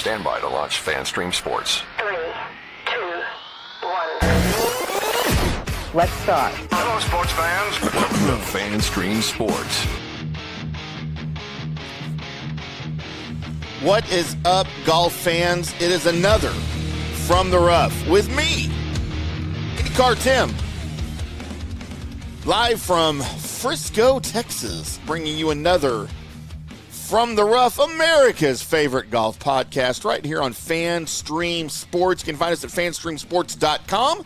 Stand by to launch FanStream Sports. 3, 2, 1. Let's start. Hello, sports fans. Welcome to FanStream Sports. What is up, golf fans? It is another From the Rough with me, IndyCarTim, live from Frisco, Texas, bringing you another From the Rough, America's favorite golf podcast, right here on FanStream Sports. You can find us at fanstreamsports.com.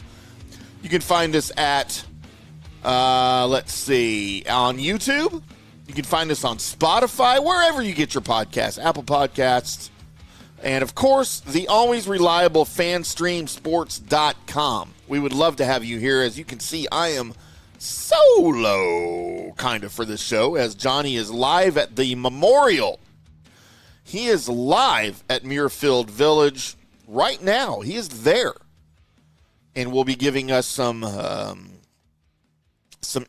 You can find us at, on YouTube. You can find us on Spotify, wherever you get your podcasts, Apple Podcasts, and, of course, the always reliable fanstreamsports.com. We would love to have you here. As you can see, I am solo, kind of, for this show, as Johnny is live at the Memorial. He is live at Muirfield Village right now. He is there, and will be giving us some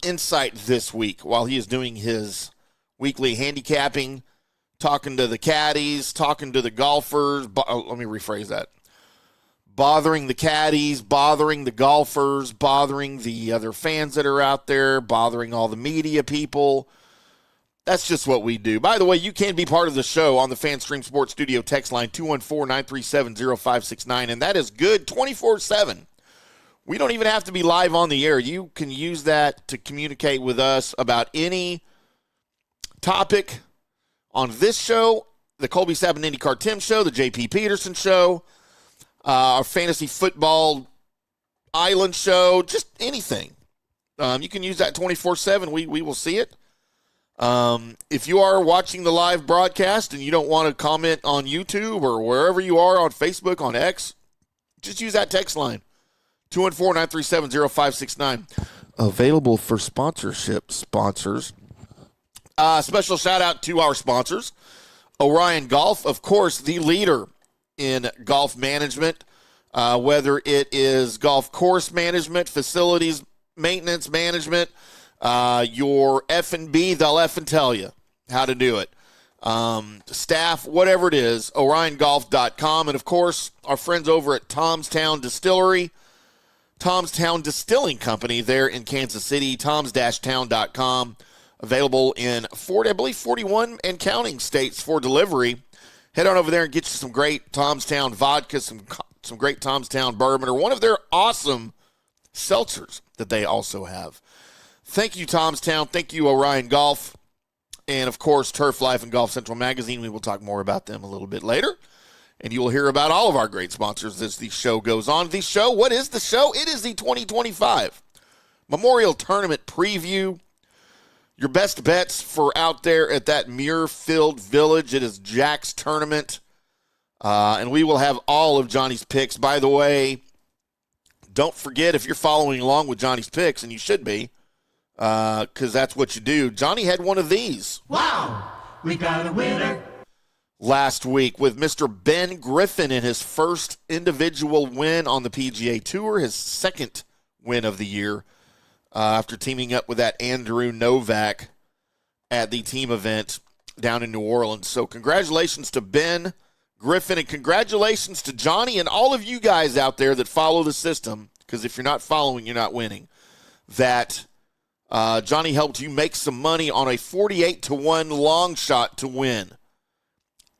insight this week while he is doing his weekly handicapping, talking to the caddies, talking to the golfers. Let me rephrase that. Bothering the caddies, bothering the golfers, bothering the other fans that are out there, bothering all the media people. That's just what we do. By the way, you can be part of the show on the FanStream Sports Studio text line 214-937-0569, and that is good 24/7. We don't even have to be live on the air. You can use that to communicate with us about any topic on this show, the Colby Sabin IndyCarTim show, the JP Peterson show, our fantasy football island show, just anything. You can use that 24/7. We will see it. If you are watching the live broadcast and you don't want to comment on YouTube or wherever you are on Facebook, on X, just use that text line. 214-937-0569. Available for sponsors. Special shout-out to our sponsors. Orion Golf, of course, the leader in golf management, whether it is golf course management, facilities maintenance management, your F&B, they'll F and tell you how to do it. Staff, whatever it is, OrionGolf.com. And, of course, our friends over at Tomstown Distillery, Tomstown Distilling Company there in Kansas City, toms-town.com. Available in 41 and counting states for delivery. Head on over there and get you some great Tomstown vodka, some great Tomstown bourbon, or one of their awesome seltzers that they also have. Thank you, Tomstown. Thank you, Orion Golf. And, of course, Turf Life and Golf Central Magazine. We will talk more about them a little bit later. And you will hear about all of our great sponsors as the show goes on. The show, what is the show? It is the 2025 Memorial Tournament Preview. Your best bets for out there at that Muirfield Village. It is Jack's tournament. And we will have all of Johnny's picks. By the way, don't forget, if you're following along with Johnny's picks, and you should be, because that's what you do, Johnny had one of these. Wow, we got a winner. Last week with Mr. Ben Griffin in his first individual win on the PGA Tour, his second win of the year, after teaming up with that Andrew Novak at the team event down in New Orleans. So congratulations to Ben Griffin, and congratulations to Johnny and all of you guys out there that follow the system, because if you're not following, you're not winning, that Johnny helped you make some money on a 48-1 long shot to win.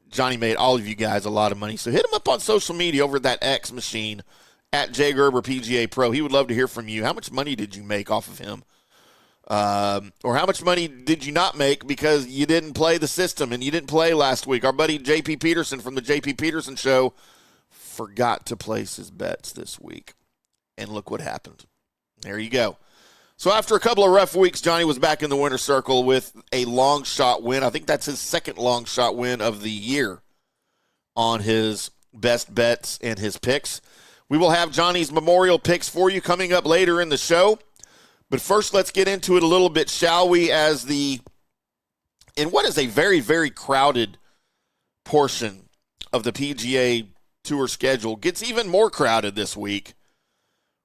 Johnny made all of you guys a lot of money. So hit him up on social media over at that X machine, at Jay Gerber PGA Pro. He would love to hear from you. How much money did you make off of him? Or how much money did you not make because you didn't play the system and you didn't play last week? Our buddy JP Peterson from the JP Peterson Show forgot to place his bets this week. And look what happened. There you go. So after a couple of rough weeks, Johnny was back in the winner's circle with a long shot win. I think that's his second long shot win of the year on his best bets and his picks. We will have Johnny's memorial picks for you coming up later in the show. But first, let's get into it a little bit, shall we, in what is a very, very crowded portion of the PGA Tour schedule. Gets even more crowded this week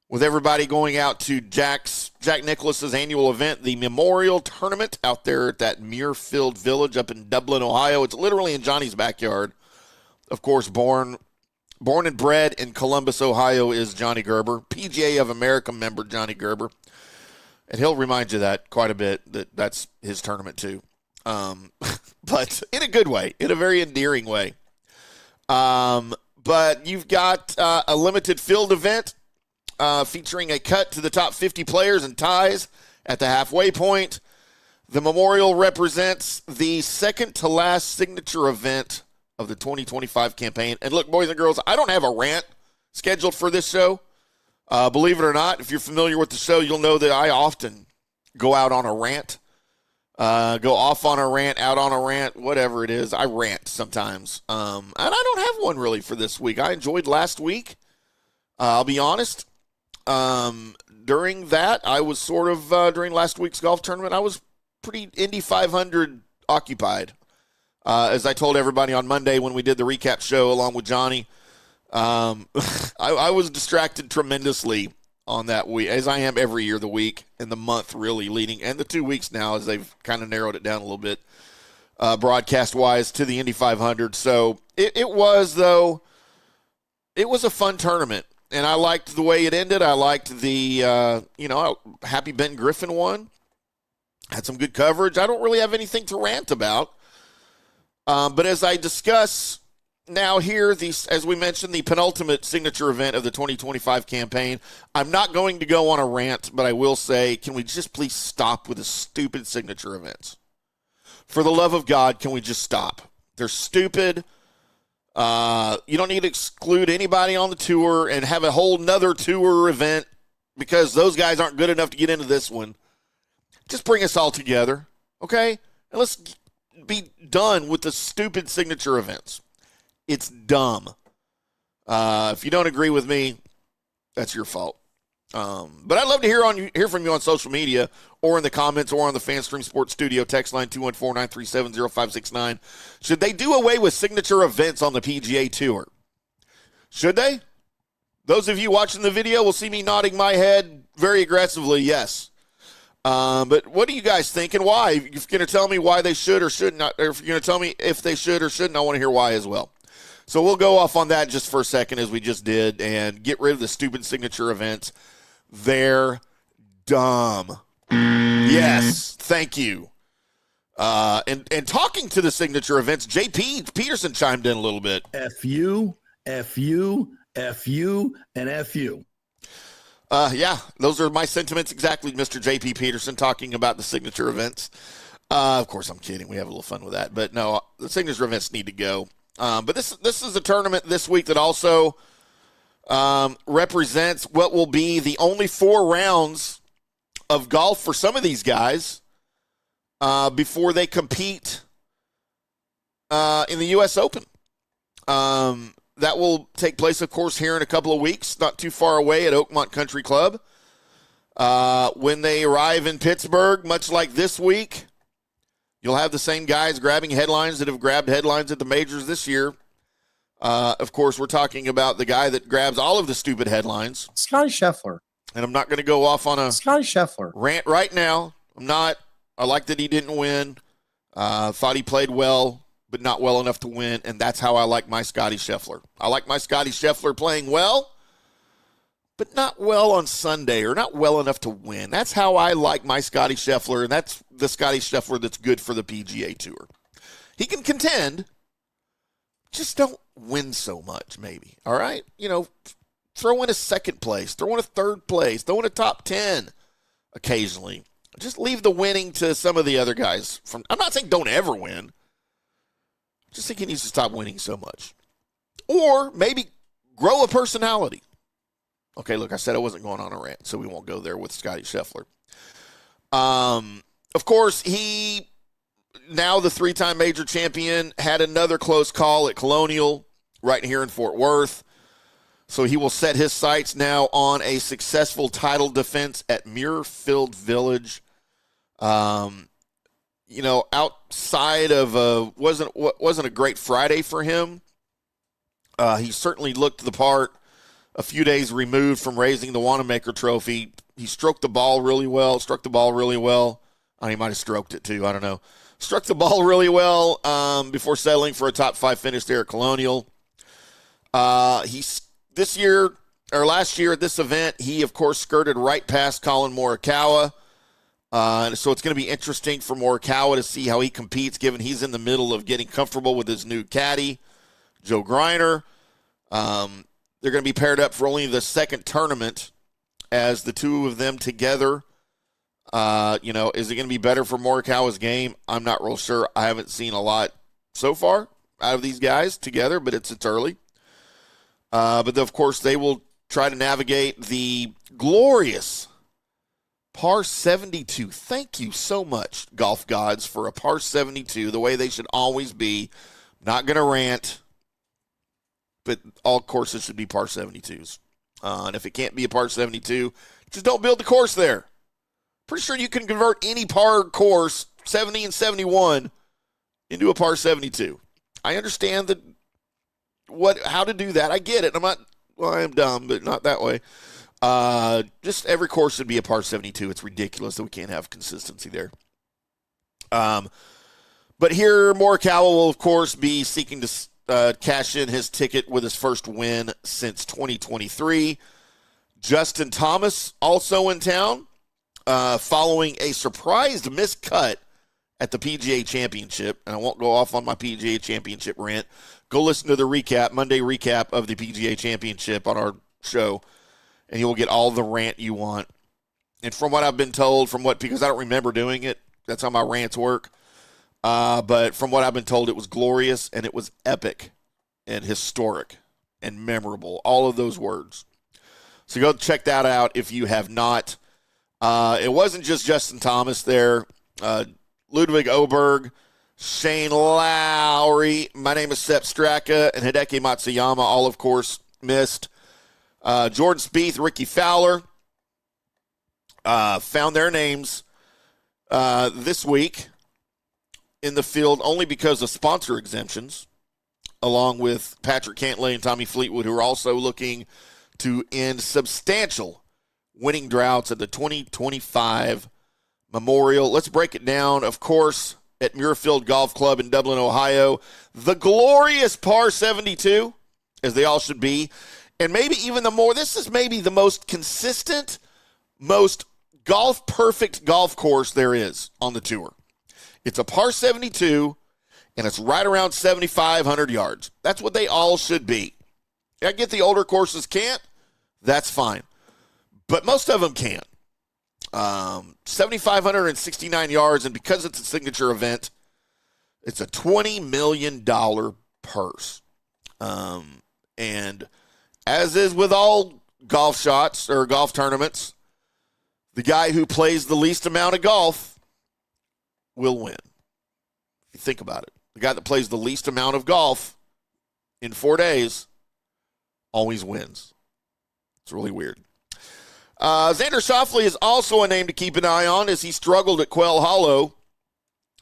with everybody going out to Jack Nicklaus's annual event, the Memorial Tournament, out there at that Muirfield Village up in Dublin, Ohio. It's literally in Johnny's backyard. Of course, born and bred in Columbus, Ohio, is Johnny Gerber, PGA of America member Johnny Gerber. And he'll remind you that quite a bit, that's his tournament too. But in a good way, in a very endearing way. But you've got a limited field event featuring a cut to the top 50 players and ties at the halfway point. The Memorial represents the second to last signature event of the 2025 campaign. And look, boys and girls, I don't have a rant scheduled for this show. Believe it or not, if you're familiar with the show, you'll know that I often go out on a rant, go off on a rant, out on a rant, whatever it is. I rant sometimes. And I don't have one really for this week. I enjoyed last week. I'll be honest. During that, I was sort of, during last week's golf tournament, I was pretty Indy 500 occupied. As I told everybody on Monday when we did the recap show along with Johnny, I was distracted tremendously on that week, as I am every year, the week and the month really leading, and the 2 weeks now as they've kind of narrowed it down a little bit broadcast-wise to the Indy 500. So it was, though, it was a fun tournament, and I liked the way it ended. I liked the, happy Ben Griffin won. Had some good coverage. I don't really have anything to rant about. But as I discuss now here, as we mentioned, the penultimate signature event of the 2025 campaign, I'm not going to go on a rant, but I will say, can we just please stop with the stupid signature events? For the love of God, can we just stop? They're stupid. You don't need to exclude anybody on the tour and have a whole nother tour event because those guys aren't good enough to get into this one. Just bring us all together, okay? And let's be done with the stupid signature events. It's dumb. If you don't agree with me, that's your fault. But I'd love to hear from you on social media or in the comments or on the FanStream Sports Studio text line 214-937-0569. Should they do away with signature events on the PGA Tour? Should they? Those of you watching the video will see me nodding my head very aggressively, yes. But what do you guys think and why? If you're going to tell me why they should or should not, or if you're going to tell me if they should or shouldn't, I want to hear why as well. So we'll go off on that just for a second as we just did and get rid of the stupid signature events. They're dumb. Yes, thank you. And talking to the signature events, J.P. Peterson chimed in a little bit. F-U, F-U, F-U, and F-U. Yeah, those are my sentiments exactly, Mr. J.P. Peterson, talking about the signature events. Of course, I'm kidding. We have a little fun with that. But no, the signature events need to go. But this is a tournament this week that also represents what will be the only 4 rounds of golf for some of these guys before they compete in the U.S. Open. That will take place, of course, here in a couple of weeks, not too far away at Oakmont Country Club. When they arrive in Pittsburgh, much like this week, you'll have the same guys grabbing headlines that have grabbed headlines at the majors this year. Of course, we're talking about the guy that grabs all of the stupid headlines. Scotty Scheffler. And I'm not going to go off on a Scotty Scheffler rant right now. I'm not. I like that he didn't win. Thought he played well, but not well enough to win, and that's how I like my Scotty Scheffler. I like my Scotty Scheffler playing well, but not well on Sunday or not well enough to win. That's how I like my Scotty Scheffler, and that's the Scotty Scheffler that's good for the PGA Tour. He can contend, just don't win so much, maybe, all right? Throw in a second place, throw in a third place, throw in a top 10 occasionally. Just leave the winning to some of the other guys. I'm not saying don't ever win. Just think he needs to stop winning so much. Or maybe grow a personality. Okay, look, I said I wasn't going on a rant, so we won't go there with Scotty Scheffler. Of course, he, now the 3-time major champion, had another close call at Colonial right here in Fort Worth. So he will set his sights now on a successful title defense at Muirfield Village. Outside of wasn't a great Friday for him. He certainly looked the part a few days removed from raising the Wanamaker Trophy. He struck the ball really well. He might have stroked it too. I don't know. Struck the ball really well before settling for a top 5 finish there at Colonial. This year or last year at this event, he of course skirted right past Colin Morikawa. So it's going to be interesting for Morikawa to see how he competes, given he's in the middle of getting comfortable with his new caddy, Joe Griner. They're going to be paired up for only the second tournament as the two of them together. Is it going to be better for Morikawa's game? I'm not real sure. I haven't seen a lot so far out of these guys together, but it's early. But of course, they will try to navigate the glorious par 72. Thank you so much, golf gods, for a par 72, the way they should always be. Not going to rant, but all courses should be par 72s. And if it can't be a par 72, just don't build the course there. Pretty sure you can convert any par course, 70 and 71, into a par 72. I understand how to do that. I get it. I am dumb, but not that way. Just every course should be a par 72. It's ridiculous that we can't have consistency there. But here, Morikawa will, of course, be seeking to cash in his ticket with his first win since 2023. Justin Thomas also in town, following a surprised miscut at the PGA Championship. And I won't go off on my PGA Championship rant. Go listen to the Monday recap of the PGA Championship on our show, and you will get all the rant you want. And from what I've been told, because I don't remember doing it, that's how my rants work. But from what I've been told, it was glorious, and it was epic, and historic, and memorable. All of those words. So go check that out if you have not. It wasn't just Justin Thomas there. Ludwig Oberg, Shane Lowry, my name is Sepp Straka, and Hideki Matsuyama, all, of course, missed. Jordan Spieth, Ricky Fowler found their names this week in the field only because of sponsor exemptions, along with Patrick Cantlay and Tommy Fleetwood, who are also looking to end substantial winning droughts at the 2025 Memorial. Let's break it down, of course, at Muirfield Golf Club in Dublin, Ohio. The glorious par 72, as they all should be. And maybe even this is maybe the most consistent, most golf-perfect golf course there is on the tour. It's a par 72, and it's right around 7,500 yards. That's what they all should be. I get the older courses can't. That's fine. But most of them can. 7,569 yards, and because it's a signature event, it's a $20 million purse. And as is with all golf shots or golf tournaments, the guy who plays the least amount of golf will win. If you think about it, the guy that plays the least amount of golf in 4 days always wins. It's really weird. Xander Schauffele is also a name to keep an eye on as he struggled at Quail Hollow,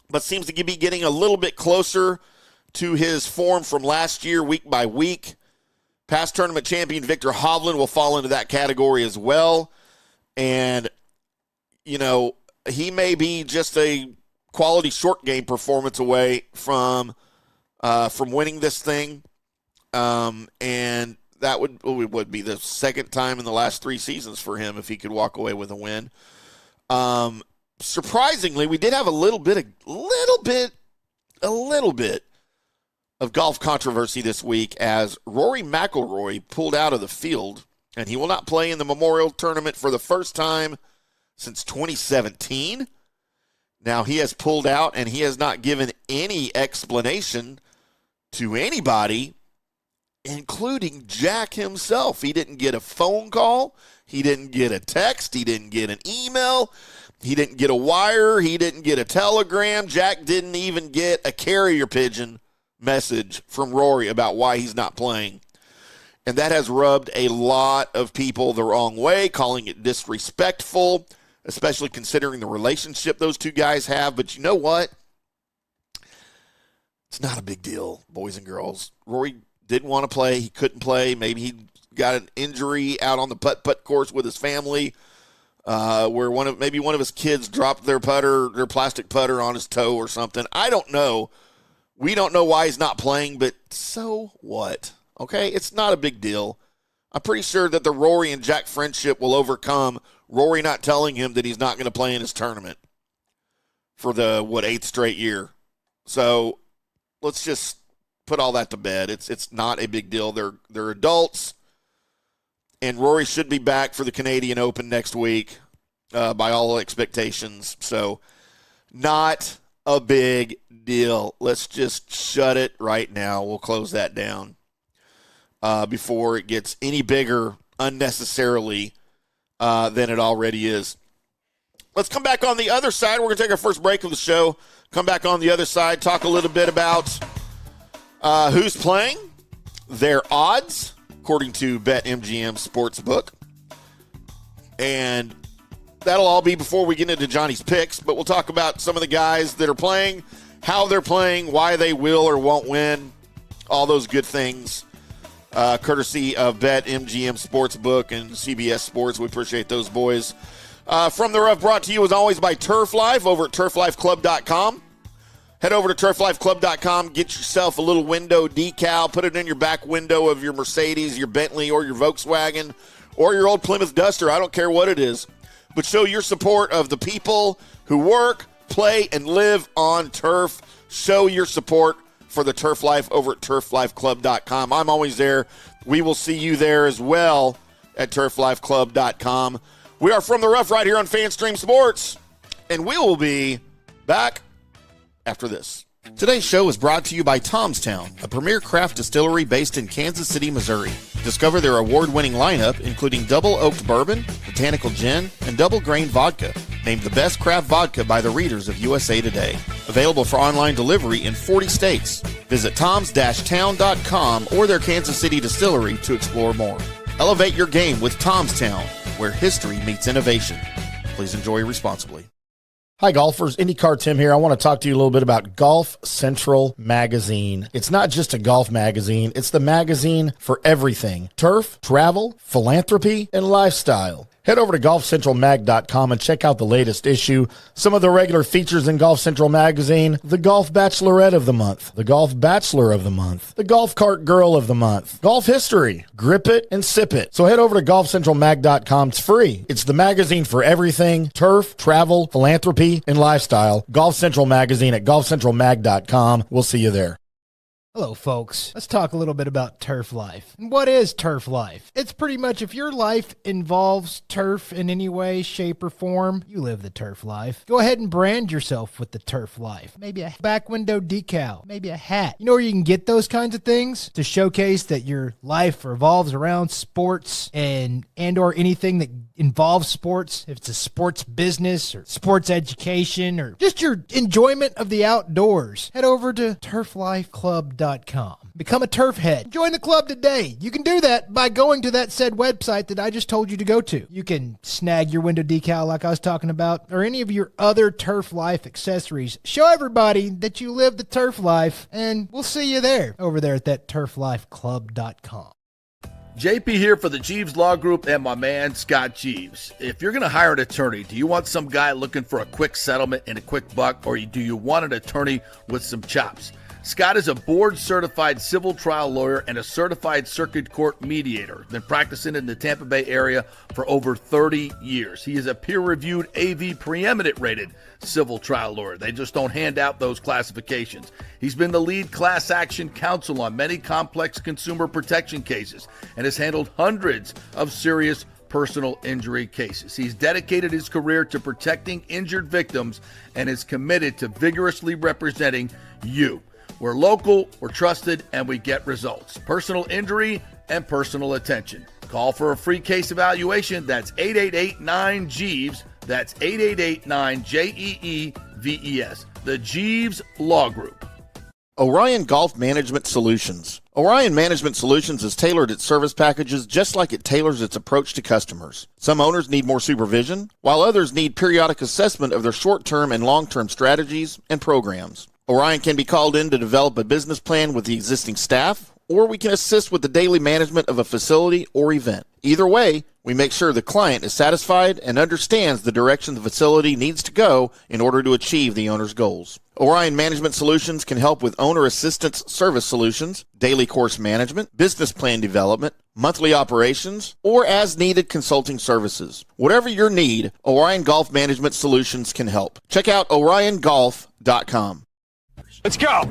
but seems to be getting a little bit closer to his form from last year, week by week. Past tournament champion Victor Hovland will fall into that category as well. And, he may be just a quality short game performance away from winning this thing. And that would be the second time in the last 3 seasons for him if he could walk away with a win. Surprisingly, we did have a little bit of golf controversy this week as Rory McIlroy pulled out of the field, and he will not play in the Memorial Tournament for the first time since 2017. Now, he has pulled out, and he has not given any explanation to anybody, including Jack himself. He didn't get a phone call. He didn't get a text. He didn't get an email. He didn't get a wire. He didn't get a telegram. Jack didn't even get a carrier pigeon message from Rory about why he's not playing. And that has rubbed a lot of people the wrong way, calling it disrespectful, especially considering the relationship those two guys have. But you know what? It's not a big deal, boys and girls. Rory didn't want to play. He couldn't play. Maybe he got an injury out on the putt-putt course with his family, where one of his kids dropped their plastic putter on his toe or something. I don't know. We don't know why he's not playing, but so what? Okay, it's not a big deal. I'm pretty sure that the Rory and Jack friendship will overcome Rory not telling him that he's not going to play in his tournament for the, 8th straight year. So let's just put all that to bed. It's not a big deal. They're adults, and Rory should be back for the Canadian Open next week by all expectations. So not a big deal. Let's just shut it right now. We'll close that down before it gets any bigger unnecessarily than it already is. Let's come back on the other side. We're going to take our first break of the show. Come back on the other side, talk a little bit about who's playing, their odds, according to BetMGM Sportsbook. And that'll all be before we get into Johnny's picks, but we'll talk about some of the guys that are playing, how they're playing, why they will or won't win, all those good things, courtesy of BetMGM Sportsbook and CBS Sports. We appreciate those boys. From the Rough, brought to you as always by Turf Life over at turflifeclub.com. Head over to turflifeclub.com, get yourself a little window decal, put it in your back window of your Mercedes, your Bentley, or your Volkswagen, or your old Plymouth Duster. I don't care what it is. But show your support of the people who work, play, and live on turf. Show your support for the Turf Life over at turflifeclub.com. I'm always there. We will see you there as well at turflifeclub.com. We are From the Rough right here on FanStream Sports, and we will be back after this. Today's show is brought to you by Tomstown, a premier craft distillery based in Kansas City, Missouri. Discover their award-winning lineup, including double oaked bourbon, botanical gin, and double grain vodka, named the best craft vodka by the readers of USA Today. Available for online delivery in 40 states. Visit toms-town.com or their Kansas City distillery to explore more. Elevate your game with Tomstown, where history meets innovation. Please enjoy responsibly. Hi golfers, IndyCar Tim here. I want to talk to you a little bit about Golf Central Magazine. It's not just a golf magazine, it's the magazine for everything: turf, travel, philanthropy, and lifestyle. Head over to golfcentralmag.com and check out the latest issue. Some of the regular features in Golf Central Magazine: the Golf Bachelorette of the Month, the Golf Bachelor of the Month, the Golf Cart Girl of the Month, Golf History, Grip It and Sip It. So head over to golfcentralmag.com. It's free. It's the magazine for everything: turf, travel, philanthropy, and lifestyle. Golf Central Magazine at golfcentralmag.com. We'll see you there. Hello, folks. Let's talk a little bit about turf life. What is turf life? It's pretty much if your life involves turf in any way, shape, or form, you live the turf life. Go ahead and brand yourself with the turf life. Maybe a back window decal, maybe a hat. You know where you can get those kinds of things to showcase that your life revolves around sports and or anything that involves sports. If it's a sports business or sports education or just your enjoyment of the outdoors, head over to turflifeclub.com. Become a turf head. Join the club today. You can do that by going to that said website that I just told you to go to. You can snag your window decal like I was talking about, or any of your other turf life accessories. Show everybody that you live the turf life, and we'll see you there over there at that turflifeclub.com. JP here for the Jeeves Law Group and my man Scott Jeeves. If you're going to hire an attorney, do you want some guy looking for a quick settlement and a quick buck, or do you want an attorney with some chops? Scott is a board-certified civil trial lawyer and a certified circuit court mediator. Been practicing in the Tampa Bay area for over 30 years. He is a peer-reviewed AV preeminent-rated civil trial lawyer. They just don't hand out those classifications. He's been the lead class action counsel on many complex consumer protection cases and has handled hundreds of serious personal injury cases. He's dedicated his career to protecting injured victims and is committed to vigorously representing you. We're local, we're trusted, and we get results. Personal injury and personal attention. Call for a free case evaluation. That's 888-9-JEEVES. That's 888-9-JEEVES. The Jeeves Law Group. Orion Golf Management Solutions. Orion Management Solutions has tailored its service packages just like it tailors its approach to customers. Some owners need more supervision, while others need periodic assessment of their short-term and long-term strategies and programs. Orion can be called in to develop a business plan with the existing staff, or we can assist with the daily management of a facility or event. Either way, we make sure the client is satisfied and understands the direction the facility needs to go in order to achieve the owner's goals. Orion Management Solutions can help with owner assistance service solutions, daily course management, business plan development, monthly operations, or as-needed consulting services. Whatever your need, Orion Golf Management Solutions can help. Check out oriongolf.com. Let's go.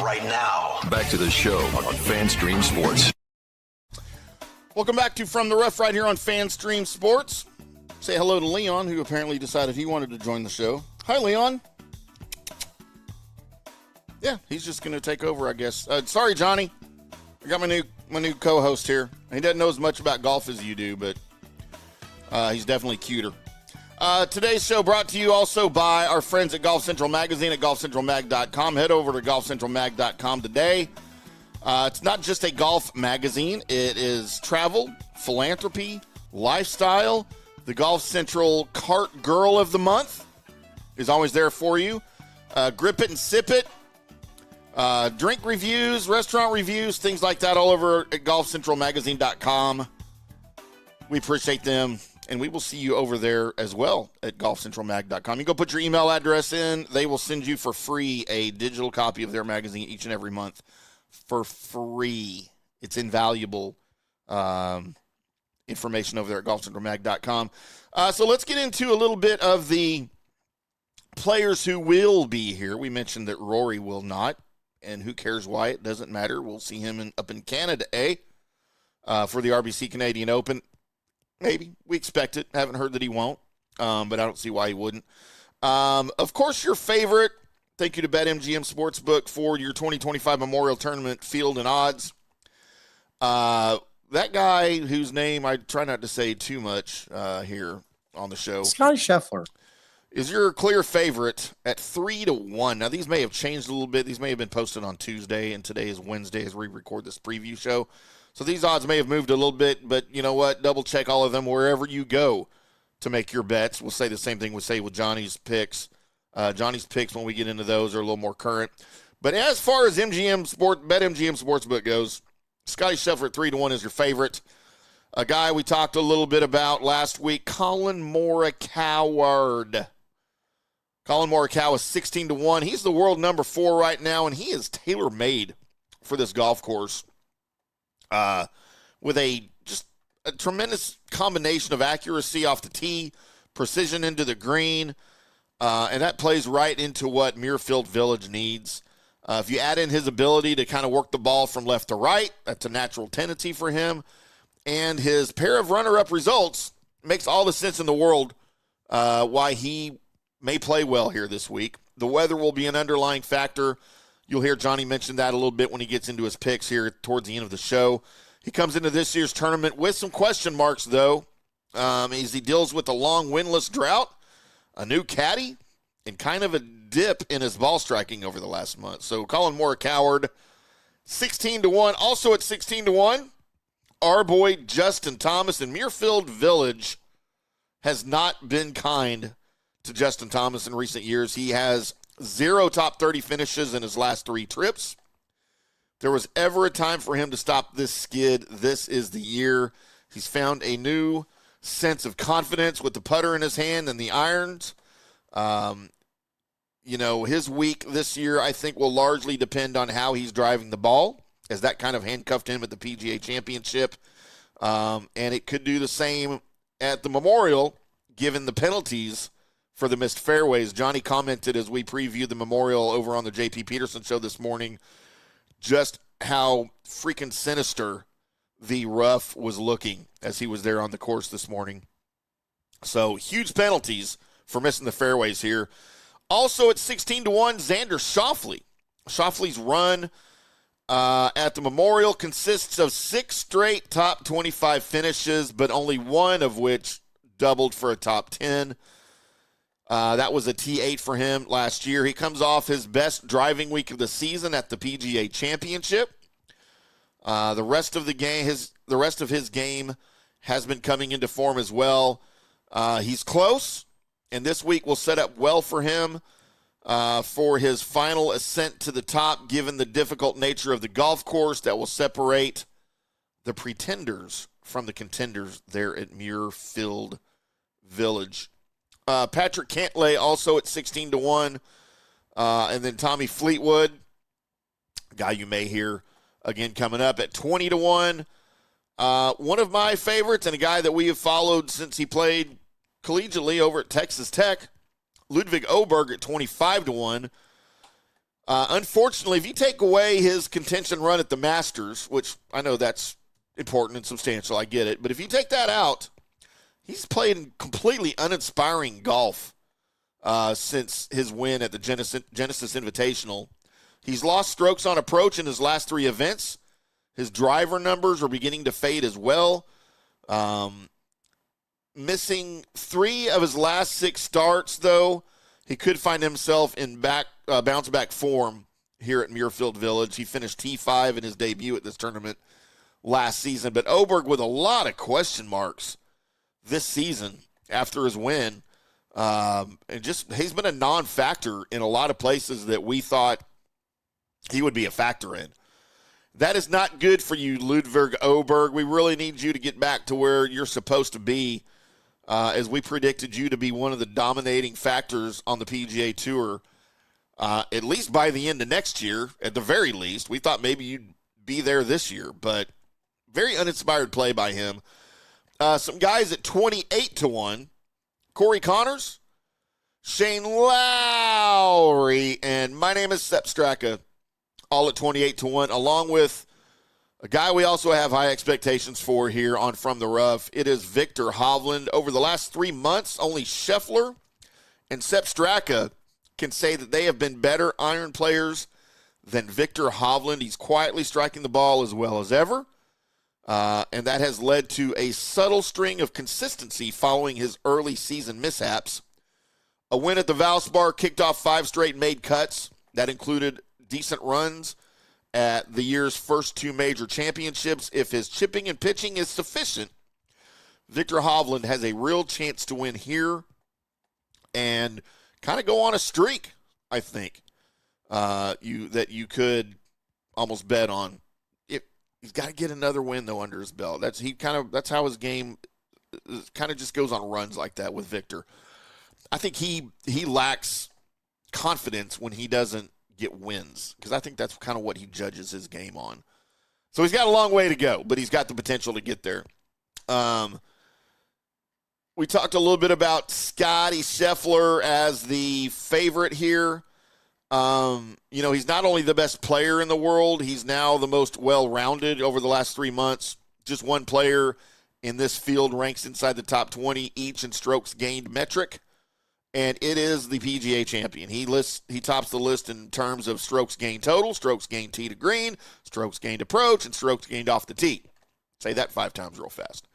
Right now, back to the show on FanStream Sports. Welcome back to From the Rough right here on FanStream Sports. Say hello to Leon, who apparently decided he wanted to join the show. Hi, Leon. Yeah, he's just going to take over, I guess. Sorry, Johnny. I got my new co-host here. He doesn't know as much about golf as you do, but he's definitely cuter. Today's show brought to you also by our friends at Golf Central Magazine at golfcentralmag.com. Head over to golfcentralmag.com today. It's not just a golf magazine. It is travel, philanthropy, lifestyle. The Golf Central Cart Girl of the Month is always there for you. Grip it and sip it. Drink reviews, restaurant reviews, things like that all over at golfcentralmagazine.com. We appreciate them, and we will see you over there as well at golfcentralmag.com. You go put your email address in. They will send you for free a digital copy of their magazine each and every month. For free. It's invaluable information over there at golfcentralmag.com. So let's get into a little bit of the players who will be here. We mentioned that Rory will not, and who cares why? It doesn't matter. We'll see him up in Canada, for the RBC Canadian Open. Maybe. We expect it. Haven't heard that he won't, but I don't see why he wouldn't. Of course, your favorite. Thank you to BetMGM Sportsbook for your 2025 Memorial Tournament field and odds. That guy whose name I try not to say too much here on the show. Scotty Scheffler is your clear favorite at 3-1. Now, these may have changed a little bit. These may have been posted on Tuesday, and today is Wednesday as we record this preview show. So these odds may have moved a little bit, but you know what? Double check all of them wherever you go to make your bets. We'll say the same thing we say with Johnny's picks. Johnny's picks, when we get into those, are a little more current. But as far as BetMGM Sportsbook goes, Scotty Scheffler at 3-1 is your favorite. A guy we talked a little bit about last week, Colin Morikawa. Colin Morikawa is 16-1. He's the world number 4 right now, and he is tailor-made for this golf course with a tremendous combination of accuracy off the tee, precision into the green, and that plays right into what Muirfield Village needs. If you add in his ability to kind of work the ball from left to right, that's a natural tendency for him. And his pair of runner-up results makes all the sense in the world why he may play well here this week. The weather will be an underlying factor. You'll hear Johnny mention that a little bit when he gets into his picks here towards the end of the show. He comes into this year's tournament with some question marks, though, as he deals with a long winless drought, a new caddy, and kind of a dip in his ball striking over the last month. So Colin Morikawa, 16-1. Also at 16-1, our boy Justin Thomas. And Muirfield Village has not been kind to Justin Thomas in recent years. He has 0 top 30 finishes in his last 3 trips. If there was ever a time for him to stop this skid, this is the year. He's found a new sense of confidence with the putter in his hand and the irons. His week this year, I think, will largely depend on how he's driving the ball, as that kind of handcuffed him at the PGA Championship. And it could do the same at the Memorial, given the penalties for the missed fairways. Johnny commented as we previewed the Memorial over on the J.P. Peterson show this morning just how freaking sinister the rough was looking as he was there on the course this morning. So huge penalties for missing the fairways here. Also at 16-1, Xander Schauffele. Schauffele's run at the Memorial consists of 6 straight top 25 finishes, but only one of which doubled for a top 10. That was a T8 for him last year. He comes off his best driving week of the season at the PGA Championship. The rest of his game has been coming into form as well. He's close, and this week will set up well for him for his final ascent to the top, given the difficult nature of the golf course that will separate the pretenders from the contenders there at Muirfield Village. Patrick Cantlay also at 16-1. And then Tommy Fleetwood, a guy you may hear again coming up at 20-1. One of my favorites and a guy that we have followed since he played collegiately over at Texas Tech, Ludwig Oberg at 25-1. Unfortunately, if you take away his contention run at the Masters, which I know that's important and substantial, I get it, but if you take that out, he's played completely uninspiring golf since his win at the Genesis Invitational. He's lost strokes on approach in his last 3 events. His driver numbers are beginning to fade as well. Missing 3 of his last 6 starts, though. He could find himself in bounce-back form here at Muirfield Village. He finished T5 in his debut at this tournament last season. But Oberg with a lot of question marks this season after his win. And just he's been a non-factor in a lot of places that we thought he would be a factor in. That is not good for you, Ludwig Oberg. We really need you to get back to where you're supposed to be, as we predicted you to be one of the dominating factors on the PGA Tour, at least by the end of next year, at the very least. We thought maybe you'd be there this year, but very uninspired play by him. Some guys at 28-1. Corey Connors, Shane Lowry, and my name is Sepp Straka, all at 28-1, along with a guy we also have high expectations for here on From the Rough. It is Victor Hovland. Over the last 3 months, only Scheffler and Sepp Straka can say that they have been better iron players than Victor Hovland. He's quietly striking the ball as well as ever. And that has led to a subtle string of consistency following his early season mishaps. A win at the Valspar kicked off 5 straight made cuts. That included decent runs at the year's first 2 major championships. If his chipping and pitching is sufficient, Victor Hovland has a real chance to win here and kind of go on a streak, I think, that you could almost bet on. He's got to get another win, though, under his belt. That's how his game kind of just goes on runs like that with Victor. I think he lacks confidence when he doesn't get wins, because I think that's kind of what he judges his game on. So he's got a long way to go, but he's got the potential to get there. We talked a little bit about Scotty Scheffler as the favorite here. He's not only the best player in the world, he's now the most well-rounded over the last 3 months. Just one player in this field ranks inside the top 20 each in strokes gained metric, and it is the PGA champion. He tops the list in terms of strokes gained total, strokes gained tee to green, strokes gained approach, and strokes gained off the tee. Say that 5 times real fast.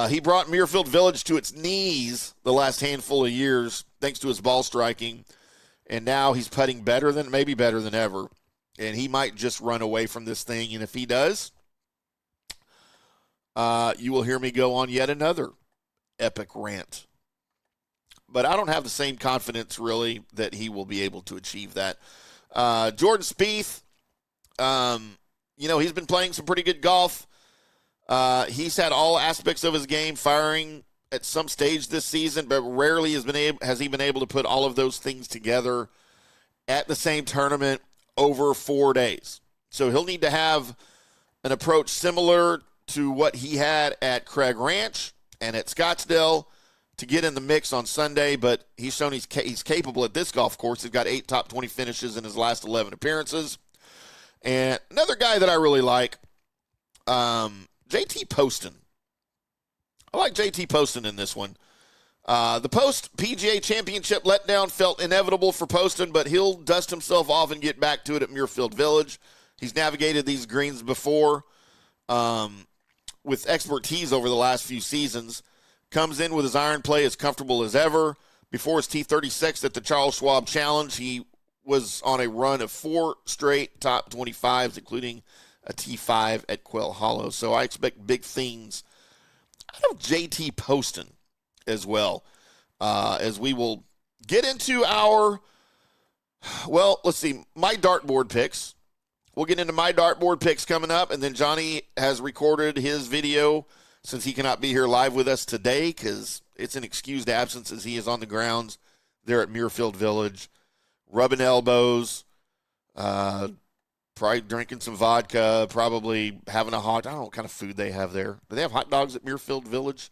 He brought Muirfield Village to its knees the last handful of years thanks to his ball striking. And now he's putting maybe better than ever. And he might just run away from this thing. And if he does, you will hear me go on yet another epic rant. But I don't have the same confidence, really, that he will be able to achieve that. Jordan Spieth, he's been playing some pretty good golf. He's had all aspects of his game firing at some stage this season, but rarely has he been able to put all of those things together at the same tournament over 4 days. So he'll need to have an approach similar to what he had at Craig Ranch and at Scottsdale to get in the mix on Sunday, but he's shown he's capable at this golf course. He's got 8 top 20 finishes in his last 11 appearances. And another guy that I really like, JT Poston. I like JT Poston in this one. The post-PGA Championship letdown felt inevitable for Poston, but he'll dust himself off and get back to it at Muirfield Village. He's navigated these greens before with expertise over the last few seasons. Comes in with his iron play as comfortable as ever. Before his T36 at the Charles Schwab Challenge, he was on a run of 4 straight top 25s, including a T5 at Quail Hollow. So I expect big things out of JT Poston as well, as we will get into my dartboard picks. We'll get into my dartboard picks coming up, and then Johnny has recorded his video since he cannot be here live with us today because it's an excused absence as he is on the grounds there at Muirfield Village, rubbing elbows, probably drinking some vodka, probably having a hot, I don't know what kind of food they have there. Do they have hot dogs at Muirfield Village?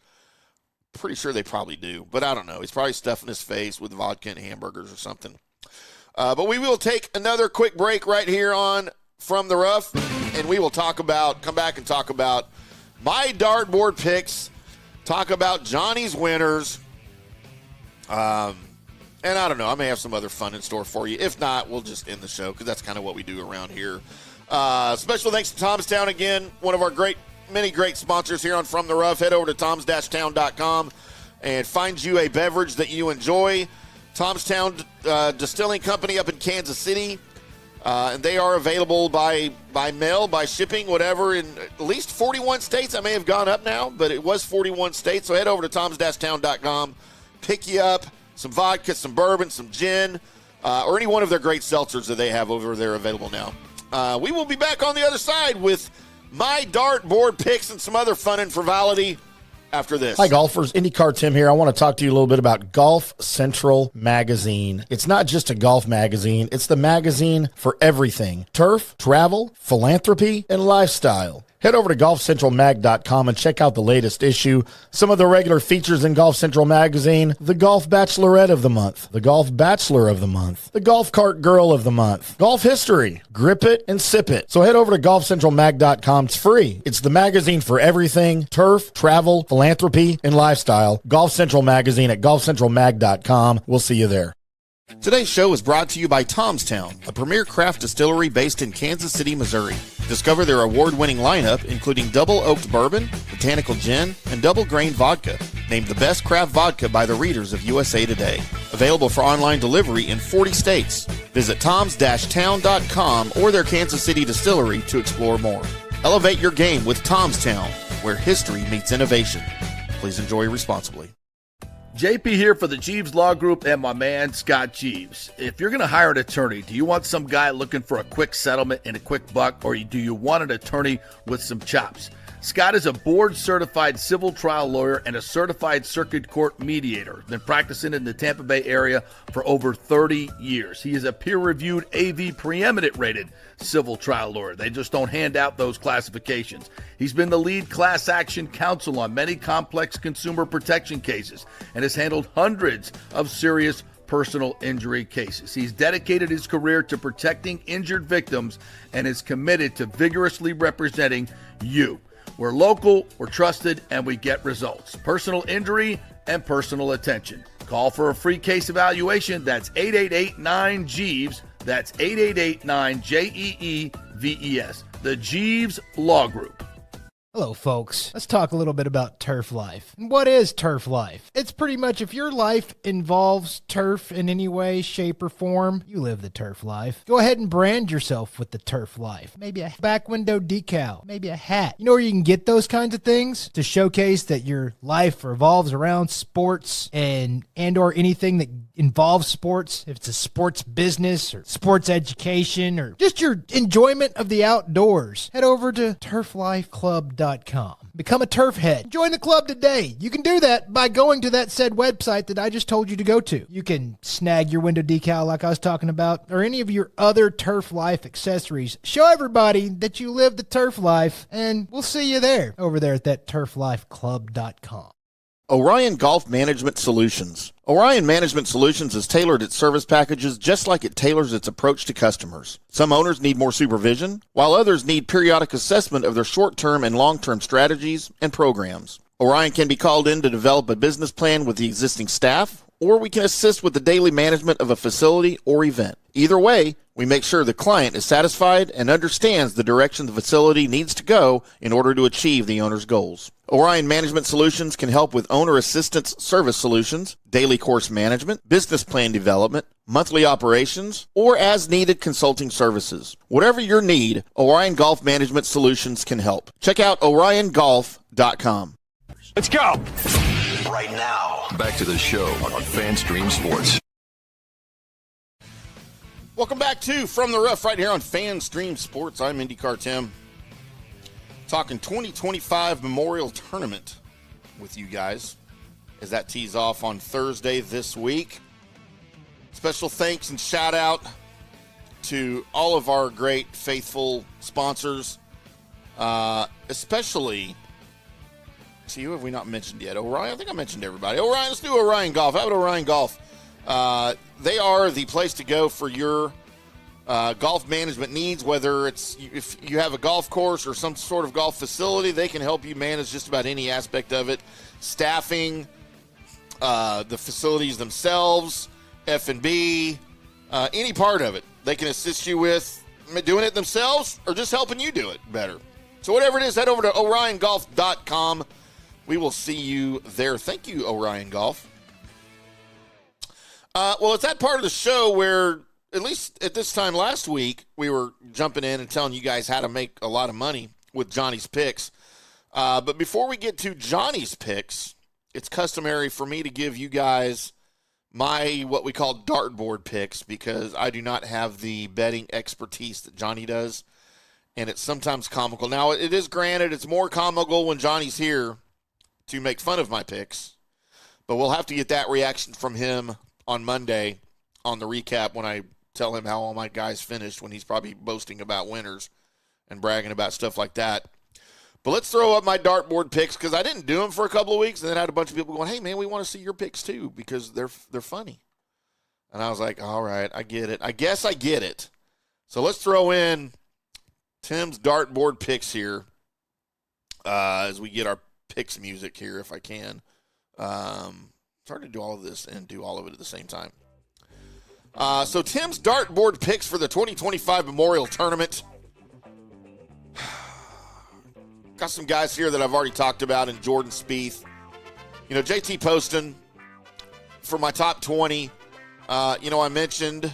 Pretty sure they probably do, but I don't know. He's probably stuffing his face with vodka and hamburgers or something. But we will take another quick break right here on From the Rough, and we will come back and talk about my dartboard picks, talk about Johnny's winners, and I don't know, I may have some other fun in store for you. If not, we'll just end the show because that's kind of what we do around here. Special thanks to Tomstown again, one of our many great sponsors here on From the Rough. Head over to toms-town.com and find you a beverage that you enjoy. Tomstown Distilling Company up in Kansas City, and they are available by mail, by shipping, whatever, in at least 41 states. I may have gone up now, but it was 41 states. So head over to toms-town.com, pick you up some vodka, some bourbon, some gin, or any one of their great seltzers that they have over there available now. We will be back on the other side with my dartboard picks and some other fun and frivolity after this. Hi, golfers. IndyCarTim here. I want to talk to you a little bit about Golf Central Magazine. It's not just a golf magazine. It's the magazine for everything. Turf, travel, philanthropy, and lifestyle. Head over to golfcentralmag.com and check out the latest issue. Some of the regular features in Golf Central Magazine: the Golf Bachelorette of the Month, the Golf Bachelor of the Month, the Golf Cart Girl of the Month, Golf History, Grip It and Sip It. So head over to golfcentralmag.com. It's free. It's the magazine for everything: turf, travel, philanthropy, and lifestyle. Golf Central Magazine at golfcentralmag.com. We'll see you there. Today's show is brought to you by Tomstown, a premier craft distillery based in Kansas City, Missouri. Discover their award-winning lineup, including double oaked bourbon, botanical gin, and double grain vodka, named the best craft vodka by the readers of USA Today. Available for online delivery in 40 states. Visit toms-town.com or their Kansas City distillery to explore more. Elevate your game with Tomstown, where history meets innovation. Please enjoy responsibly. JP here for the Jeeves Law Group and my man Scott Jeeves. If you're going to hire an attorney, do you want some guy looking for a quick settlement and a quick buck, or do you want an attorney with some chops? Scott is a board-certified civil trial lawyer and a certified circuit court mediator. Been practicing in the Tampa Bay area for over 30 years. He is a peer-reviewed AV preeminent-rated civil trial lawyer. They just don't hand out those classifications. He's been the lead class action counsel on many complex consumer protection cases and has handled hundreds of serious personal injury cases. He's dedicated his career to protecting injured victims and is committed to vigorously representing you. We're local, we're trusted, and we get results. Personal injury and personal attention. Call for a free case evaluation. That's 888-9-JEEVES. That's 888-9-JEEVES. The Jeeves Law Group. Hello, folks. Let's talk a little bit about turf life. And what is turf life? It's pretty much if your life involves turf in any way, shape, or form, you live the turf life. Go ahead and brand yourself with the turf life. Maybe a back window decal, maybe a hat. You know where you can get those kinds of things to showcase that your life revolves around sports and or anything that involves sports. If it's a sports business or sports education or just your enjoyment of the outdoors, head over to turflifeclub.com. Become a turf head. Join the club today. You can do that by going to that said website that I just told you to go to. You can snag your window decal like I was talking about, or any of your other turf life accessories. Show everybody that you live the turf life, and we'll see you there over there at that turflifeclub.com. Orion Golf Management Solutions. Orion Management Solutions has tailored its service packages just like it tailors its approach to customers. Some owners need more supervision, while others need periodic assessment of their short-term and long-term strategies and programs. Orion can be called in to develop a business plan with the existing staff, or we can assist with the daily management of a facility or event. Either way, we make sure the client is satisfied and understands the direction the facility needs to go in order to achieve the owner's goals. Orion Management Solutions can help with owner assistance service solutions, daily course management, business plan development, monthly operations, or as-needed consulting services. Whatever your need, Orion Golf Management Solutions can help. Check out oriongolf.com. Let's go! Right now, back to the show on FanStream Sports. Welcome back to From the Rough right here on FanStream Sports. I'm IndyCarTim, talking 2025 Memorial Tournament with you guys as that tees off on Thursday this week. Special thanks and shout out to all of our great faithful sponsors, especially, see, who have we not mentioned yet? Orion, I think I mentioned everybody. Orion, let's do Orion Golf. How about Orion Golf? They are the place to go for your golf management needs, whether it's if you have a golf course or some sort of golf facility. They can help you manage just about any aspect of it. Staffing, the facilities themselves, F&B, any part of it. They can assist you with doing it themselves or just helping you do it better. So whatever it is, head over to oriongolf.com. We will see you there. Thank you, Orion Golf. Well, it's that part of the show where, at least at this time last week, we were jumping in and telling you guys how to make a lot of money with Johnny's picks. But before we get to Johnny's picks, it's customary for me to give you guys my what we call dartboard picks, because I do not have the betting expertise that Johnny does, and it's sometimes comical. Now, it is granted, it's more comical when Johnny's here to make fun of my picks, but we'll have to get that reaction from him on Monday on the recap when I tell him how all my guys finished, when he's probably boasting about winners and bragging about stuff like that. But let's throw up my dartboard picks, because I didn't do them for a couple of weeks, and then I had a bunch of people going, hey, man, we want to see your picks too, because they're funny. And I was like, all right, I get it. I guess I get it. So let's throw in Tim's dartboard picks here as we get our picks music here, if I can. It's hard to do all of this and do all of it at the same time. So Tim's dartboard picks for the 2025 Memorial Tournament. Got some guys here that I've already talked about in Jordan Spieth. You know, JT Poston for my top 20. I mentioned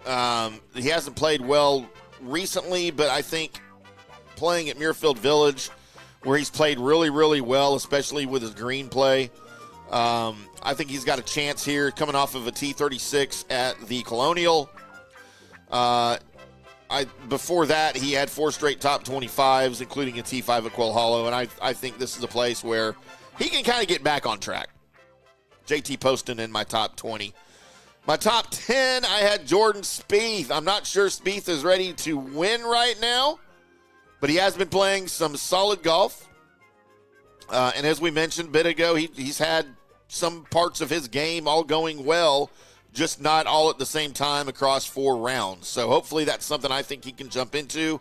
he hasn't played well recently, but I think playing at Muirfield Village, where he's played really, really well, especially with his green play, I think he's got a chance here coming off of a T36 at the Colonial. Before that, he had 4 straight top 25s, including a T5 at Quail Hollow, and I think this is a place where he can kind of get back on track. JT Poston in my top 20. My top 10, I had Jordan Spieth. I'm not sure Spieth is ready to win right now, but he has been playing some solid golf. And as we mentioned a bit ago, he's had some parts of his game all going well, just not all at the same time across 4 rounds. So hopefully that's something I think he can jump into.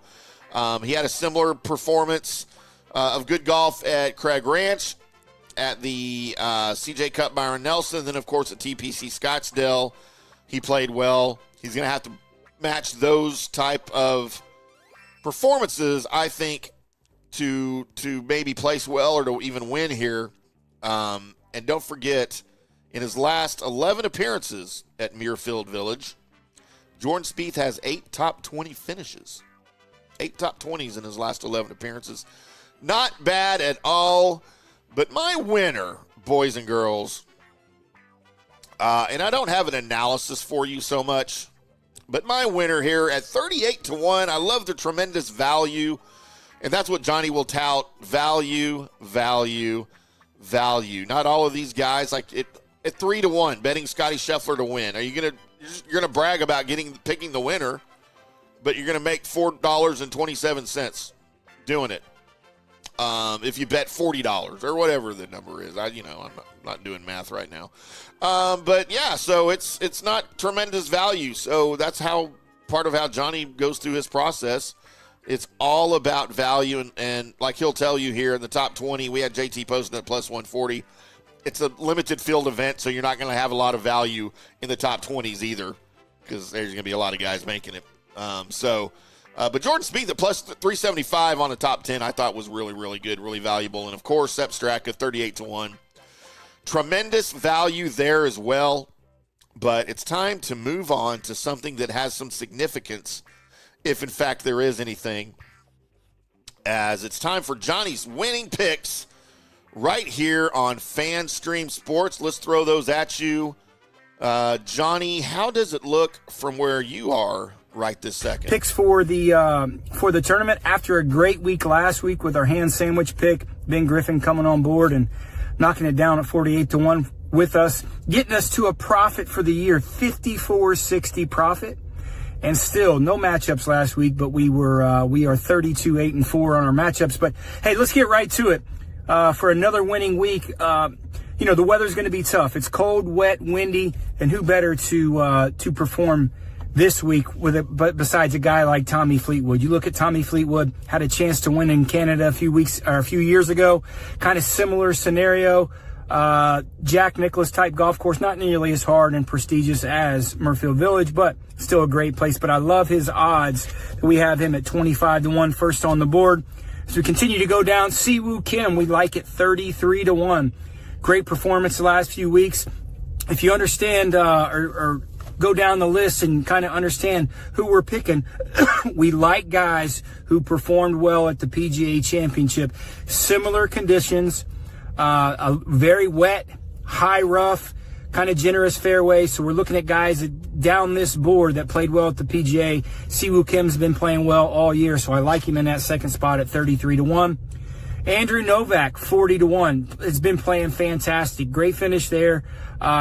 He had a similar performance of good golf at Craig Ranch, at the CJ Cup Byron Nelson, then, of course, at TPC Scottsdale. He played well. He's going to have to match those type of performances, I think, to maybe place well or to even win here. And don't forget, in his last 11 appearances at Muirfield Village, Jordan Spieth has 8 top 20 finishes. 8 top 20s in his last 11 appearances. Not bad at all. But my winner, boys and girls, and I don't have an analysis for you so much, but my winner here at 38-1, I love the tremendous value, and that's what Johnny will tout: value, value, value. Not all of these guys, like at 3-1, betting Scotty Scheffler to win. You're gonna brag about picking the winner, but you're gonna make $4.27 doing it. If you bet $40 or whatever the number is, I'm not doing math right now. But yeah, so it's not tremendous value. So that's part of how Johnny goes through his process. It's all about value, and like he'll tell you here in the top 20, we had JT Poston at plus 140. It's a limited field event, so you're not going to have a lot of value in the top 20s either, because there's going to be a lot of guys making it. But Jordan Spieth at plus 375 on the top 10, I thought was really, really good, really valuable. And, of course, Sepp Straka, 38-1. Tremendous value there as well. But it's time to move on to something that has some significance, if, in fact, there is anything, as it's time for Johnny's winning picks right here on FanStream Sports. Let's throw those at you Johnny, how does it look from where you are right this second? Picks for the tournament after a great week last week with our hand sandwich pick. Ben Griffin coming on board and knocking it down at 48-1 with us, getting us to a profit for the year, 54.60 profit. And still no matchups last week, but we are 32-8-4 on our matchups. But hey, let's get right to it. For another winning week, the weather's going to be tough. It's cold, wet, windy, and who better to perform this week but besides a guy like Tommy Fleetwood. You look at Tommy Fleetwood, had a chance to win in Canada a few years ago, kind of similar scenario. Jack Nicklaus type golf course, not nearly as hard and prestigious as Muirfield Village, but still a great place. But I love his odds. We have him at 25-1, first on the board. As we continue to go down, Siwoo Kim, we like it 33-1. Great performance the last few weeks. If you understand or go down the list and kind of understand who we're picking, we like guys who performed well at the PGA Championship. Similar conditions, a very wet, high rough, kind of generous fairway. So we're looking at guys down this board that played well at the PGA. Siwoo Kim's been playing well all year, so I like him in that second spot at 33-1. Andrew Novak, 40-1, has been playing fantastic. Great finish there.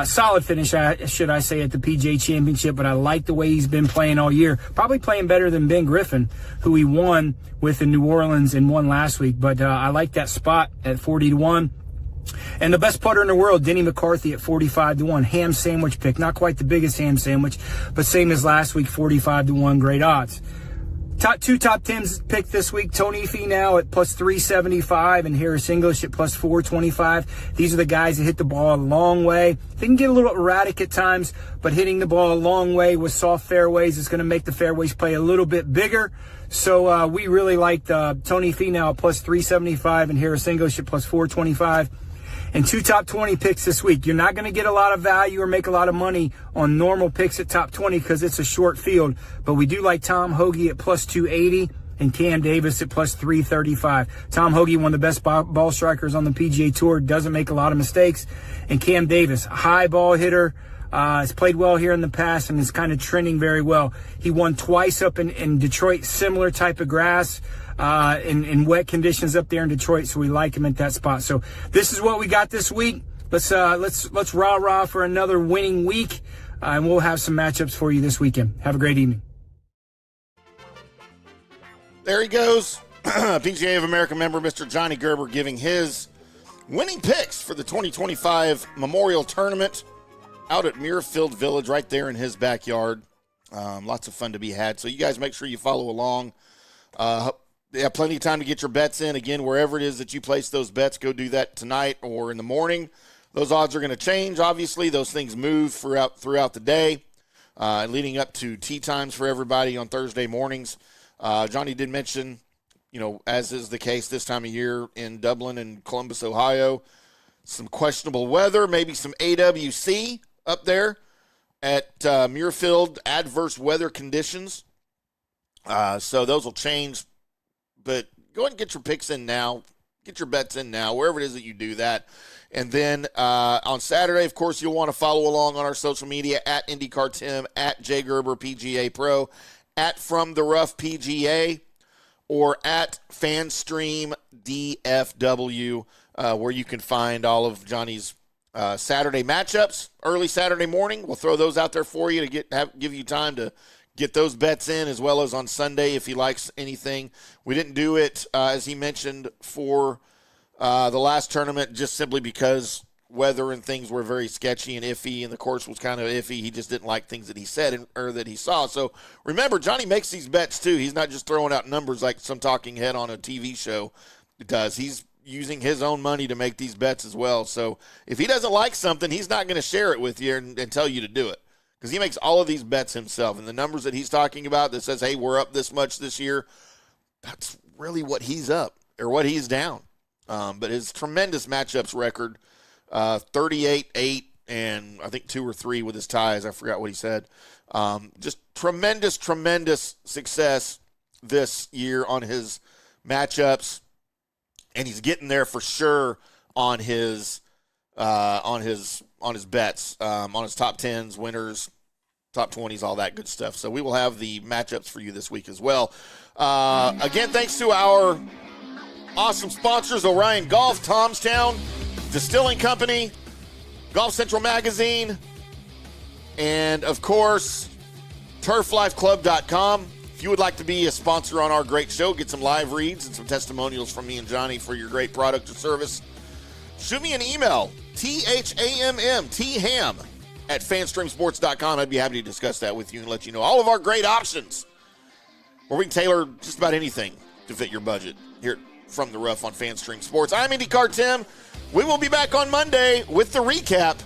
Solid finish, should I say, at the PGA Championship, but I like the way he's been playing all year. Probably playing better than Ben Griffin, who he won with in New Orleans and won last week. But I like that spot at 40-1. And the best putter in the world, Denny McCarthy at 45-1. Ham sandwich pick. Not quite the biggest ham sandwich, but same as last week, 45-1. Great odds. Top 10s picked this week. Tony Finau at plus 375 and Harris English at plus 425. These are the guys that hit the ball a long way. They can get a little erratic at times, but hitting the ball a long way with soft fairways is going to make the fairways play a little bit bigger. So we really liked Tony Finau at plus 375 and Harris English at plus 425. And 2 top 20 picks this week. You're not going to get a lot of value or make a lot of money on normal picks at top 20 because it's a short field. But we do like Tom Hoge at plus 280 and Cam Davis at plus 335. Tom Hoge, one of the best ball strikers on the PGA Tour, doesn't make a lot of mistakes. And Cam Davis, high ball hitter, has played well here in the past and is kind of trending very well. He won twice up in Detroit, similar type of grass. In wet conditions up there in Detroit, so we like him at that spot. So this is what we got this week. Let's rah for another winning week, and we'll have some matchups for you this weekend. Have a great evening. There he goes. PGA of America member Mr. Johnny Gerber giving his winning picks for the 2025 Memorial Tournament out at Muirfield Village right there in his backyard. Lots of fun to be had. So you guys make sure you follow along. You have plenty of time to get your bets in. Again, wherever it is that you place those bets, go do that tonight or in the morning. Those odds are going to change. Obviously, those things move throughout the day, leading up to tee times for everybody on Thursday mornings. Johnny did mention, as is the case this time of year in Dublin and Columbus, Ohio, some questionable weather, maybe some AWC up there at Muirfield, adverse weather conditions. So those will change. But go ahead and get your picks in now. Get your bets in now, wherever it is that you do that. And then on Saturday, of course, you'll want to follow along on our social media at IndyCarTim, at JGerber PGA Pro, at From the Rough PGA, or at FanStream DFW, where you can find all of Johnny's Saturday matchups early Saturday morning. We'll throw those out there for you to give you time to get those bets in, as well as on Sunday if he likes anything. We didn't do it, as he mentioned, for the last tournament just simply because weather and things were very sketchy and iffy, and the course was kind of iffy. He just didn't like things that he said or that he saw. So remember, Johnny makes these bets too. He's not just throwing out numbers like some talking head on a TV show does. He's using his own money to make these bets as well. So if he doesn't like something, he's not going to share it with you and tell you to do it, because he makes all of these bets himself. And the numbers that he's talking about that says, hey, we're up this much this year, that's really what he's up or what he's down. But his tremendous matchups record, 38-8, and I think 2 or 3 with his ties. I forgot what he said. Just tremendous success this year on his matchups, and he's getting there for sure on his on his bets, on his top 10s, winners, top 20s, all that good stuff. So we will have the matchups for you this week as well. Again, thanks to our awesome sponsors, Orion Golf, Tomstown Distilling Company, Golf Central Magazine, and, of course, turflifeclub.com. If you would like to be a sponsor on our great show, get some live reads and some testimonials from me and Johnny for your great product or service, shoot me an email, THAMM, at fanstreamsports.com. I'd be happy to discuss that with you and let you know all of our great options where we can tailor just about anything to fit your budget here from the rough on FanStream Sports. I'm IndyCarTim. We will be back on Monday with the recap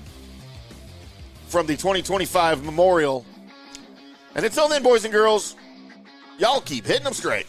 from the 2025 Memorial. And until then, boys and girls, y'all keep hitting them straight.